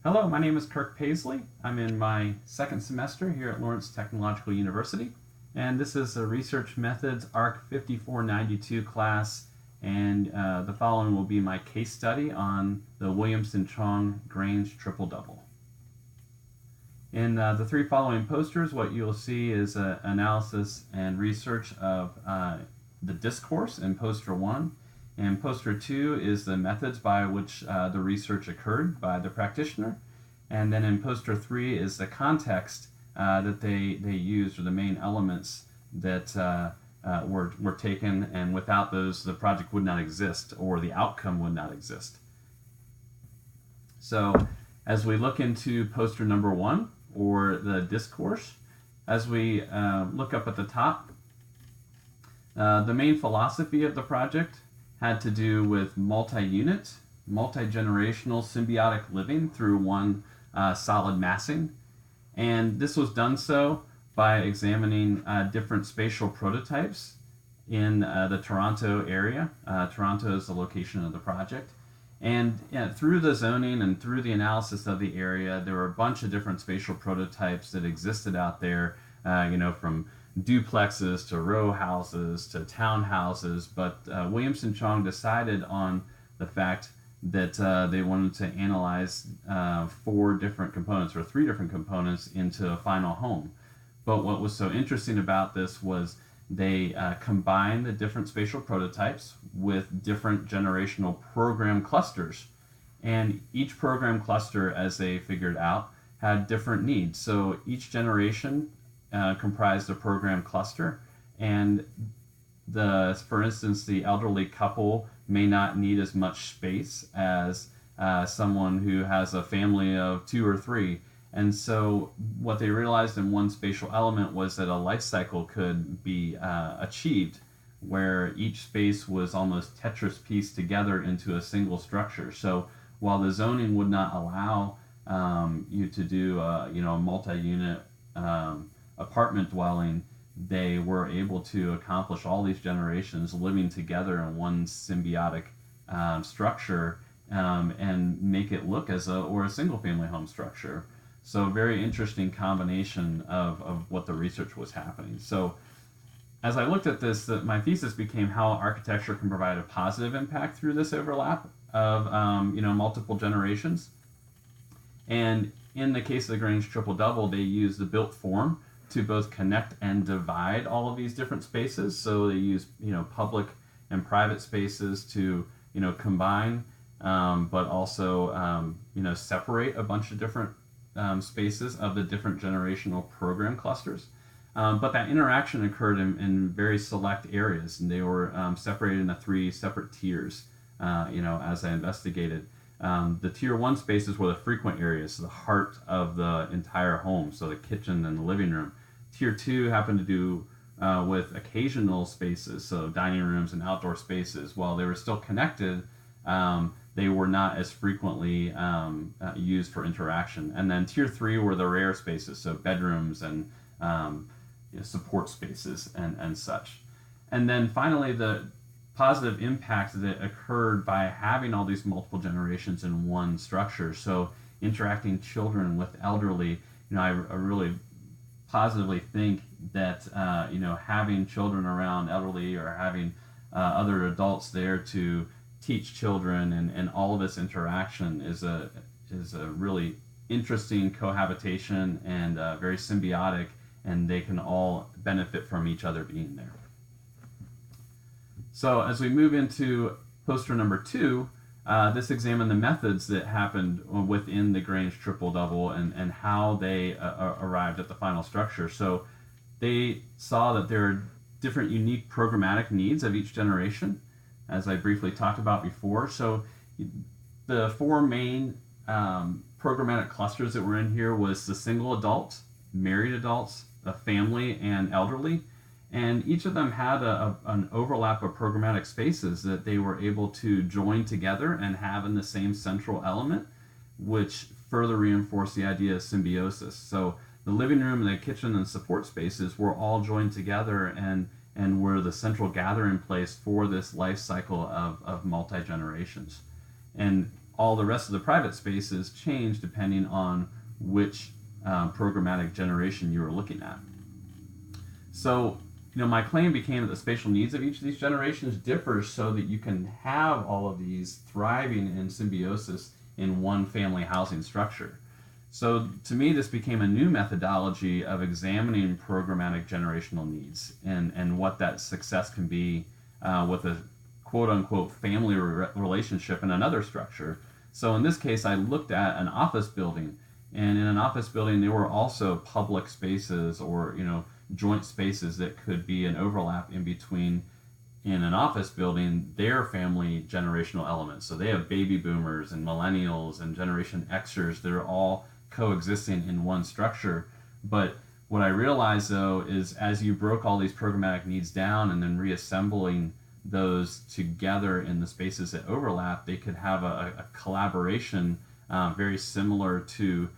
Hello, my name is Kirk Paisley. I'm in my second semester here at Laurence Technological University, and this is a Research Methods ARC 5492 class, and the following will be my case study on the Williamson-Chong Grange Triple Double. In the three following posters, what you'll see is analysis and research of the discourse in poster 1. And poster 2 is the methods by which the research occurred by the practitioner. And then in poster 3 is the context that they used, or the main elements that were taken, and without those the project would not exist, or the outcome would not exist. So as we look into poster number 1, or the discourse, as we look up at the top, the main philosophy of the project had to do with multi-unit, multi-generational symbiotic living through one solid massing. And this was done so by examining different spatial prototypes in the Toronto area. Toronto is the location of the project. And through the zoning and through the analysis of the area, there were a bunch of different spatial prototypes that existed out there, from duplexes to row houses to townhouses, but Williamson-Chong decided on the fact that they wanted to analyze 4 different components, or 3 different components, into a final home. But what was so interesting about this was they combined the different spatial prototypes with different generational program clusters. And each program cluster, as they figured out, had different needs. So each generation comprised a program cluster, and for instance, the elderly couple may not need as much space as someone who has a family of 2 or 3. And so what they realized in one spatial element was that a life cycle could be achieved where each space was almost Tetris pieced together into a single structure. So while the zoning would not allow you to do a multi-unit apartment dwelling, they were able to accomplish all these generations living together in one symbiotic structure and make it look as a single family home structure. So a very interesting combination of what the research was happening. So as I looked at this, my thesis became how architecture can provide a positive impact through this overlap of multiple generations. And in the case of the Grange Triple Double, they used the built form to both connect and divide all of these different spaces. So they use public and private spaces to combine, but also separate a bunch of different spaces of the different generational program clusters. But that interaction occurred in very select areas, and they were separated into 3 separate tiers. As I investigated, the tier 1 spaces were the frequent areas, so the heart of the entire home, so the kitchen and the living room. Tier 2 happened to do with occasional spaces, so dining rooms and outdoor spaces. While they were still connected, they were not as frequently used for interaction. And then tier 3 were the rare spaces, so bedrooms and support spaces and such. And then finally, the positive impact that occurred by having all these multiple generations in one structure. So interacting children with elderly, I really positively think that having children around elderly, or having other adults there to teach children, and all of this interaction is a really interesting cohabitation, and very symbiotic, and they can all benefit from each other being there. So as we move into poster number 2, this examined the methods that happened within the Grange Triple Double and how they arrived at the final structure. So they saw that there are different unique programmatic needs of each generation, as I briefly talked about before. So the 4 main programmatic clusters that were in here was the single adult, married adults, a family, and elderly. And each of them had an overlap of programmatic spaces that they were able to join together and have in the same central element, which further reinforced the idea of symbiosis. So the living room and the kitchen and support spaces were all joined together and were the central gathering place for this life cycle of multi-generations. And all the rest of the private spaces change depending on which programmatic generation you were looking at. So, my claim became that the spatial needs of each of these generations differs so that you can have all of these thriving in symbiosis in one family housing structure. So to me, this became a new methodology of examining programmatic generational needs and what that success can be with a quote-unquote family relationship in another structure. So in this case, I looked at an office building, and in an office building, there were also public spaces or joint spaces that could be an overlap in between, in an office building, their family generational elements. So they have baby boomers and millennials and Generation Xers that are all coexisting in one structure. But what I realized though is as you broke all these programmatic needs down and then reassembling those together in the spaces that overlap, they could have a collaboration very similar to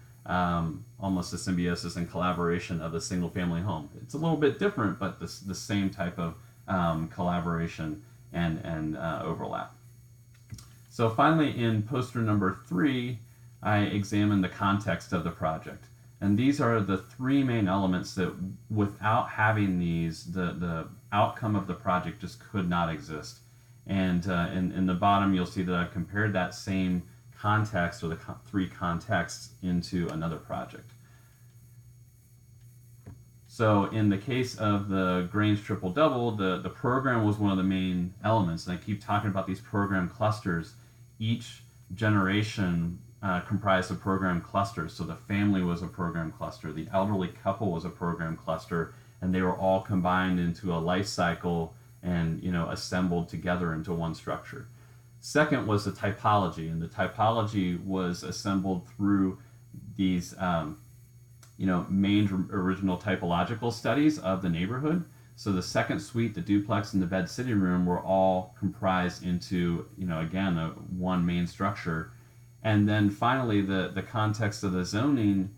almost the symbiosis and collaboration of a single family home. It's a little bit different, but the same type of collaboration and overlap. So finally, in poster number 3, I examined the context of the project. And these are the 3 main elements that without having these, the outcome of the project just could not exist. And in the bottom, you'll see that I've compared that same context, or the 3 contexts, into another project. So in the case of the Grange Triple Double, the program was one of the main elements. And I keep talking about these program clusters. Each generation comprised of program clusters. So the family was a program cluster, the elderly couple was a program cluster, and they were all combined into a life cycle and assembled together into one structure. Second was the typology, and the typology was assembled through these main original typological studies of the neighborhood. So the second suite, the duplex, and the bed sitting room were all comprised into, again, one main structure. And then finally, the context of the zoning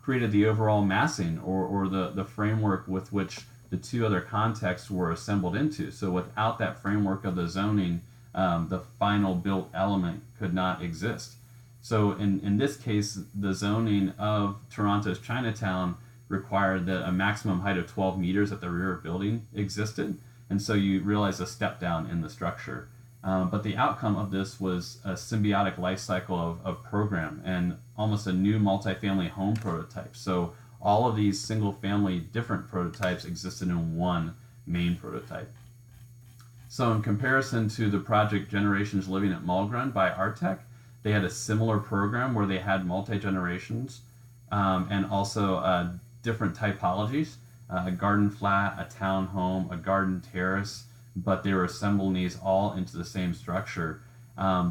created the overall massing, or the framework with which the 2 other contexts were assembled into. So without that framework of the zoning, the final built element could not exist. So in this case, the zoning of Toronto's Chinatown required that a maximum height of 12 meters at the rear of building existed. And so you realize a step down in the structure. But the outcome of this was a symbiotic life cycle of program and almost a new multifamily home prototype. So all of these single family different prototypes existed in one main prototype. So in comparison to the project Generations Living at Mulgrun by Artec, they had a similar program where they had multi-generations and also different typologies, a garden flat, a townhome, a garden terrace, but they were assembling these all into the same structure.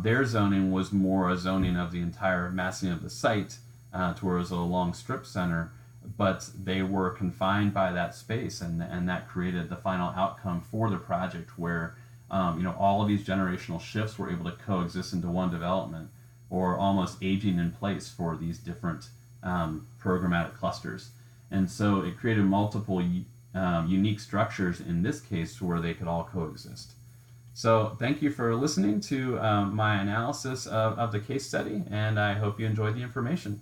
Their zoning was more a zoning of the entire massing of the site to where it was a long strip center, but they were confined by that space, and that created the final outcome for the project where all of these generational shifts were able to coexist into one development, or almost aging in place for these different programmatic clusters. And so it created multiple unique structures in this case where they could all coexist. So thank you for listening to my analysis of the case study, and I hope you enjoyed the information.